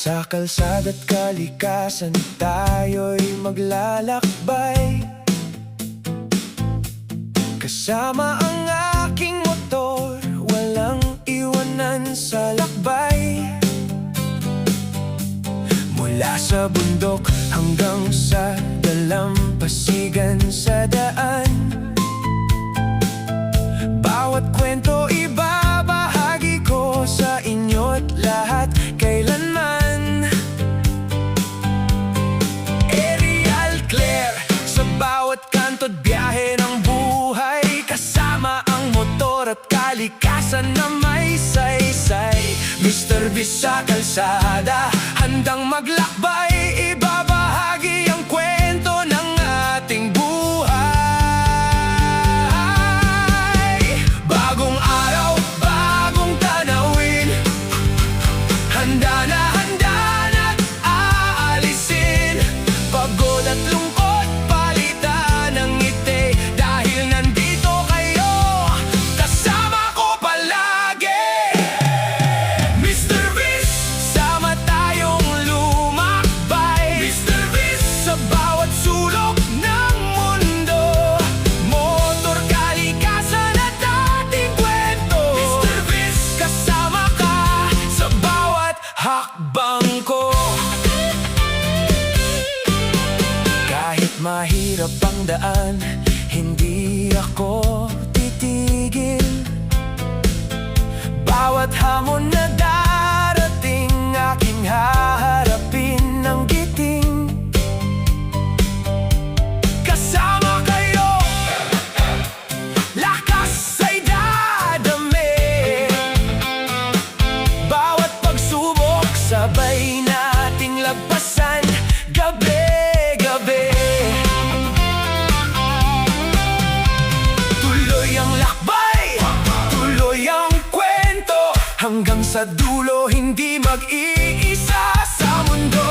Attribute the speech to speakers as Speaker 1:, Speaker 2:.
Speaker 1: Sa kalsada't kalikasan tayo'y maglalakbay, kasama ang aking motor, walang iwanan sa lakbay. Mula sa bundok hanggang sa dalampasigan sa daan, bawat kwento ibabahagi ko sa inyo't lahat kailanman. Ariel Claire, sa bawat kanto't biyahe ng buhay, kasama ang motor at kalikasan na may saysay. Mr. Beast sa kalsada, handang maglakbay, ibabahagi ang kwento ng ating buhay. Bagong araw, bagong tanawin, handa na't aalisin. Pagod at lungkot, palitan ng ngiti, dahil nandito kayo, kasama ko palagi. Mr. Beast, sama tayong lumakbay. Mr. Beast, sa bawat sulok ng mundo, motor, kalikasan at ating kwento. Mr. Beast, kasama ka sa bawat hakbang ko. Kahit mahirap ang daan, hindi ako titigil. Bawat hamon na darating, aking haharapin ng giting. Kasama kayo, lakas ay dadami. Bawat pagsubok, sabay nating lagpasan, gabi-gabi. Tuloy ang lakbay, tuloy ang kwento, hanggang sa dulo hindi mag-iisa sa mundo.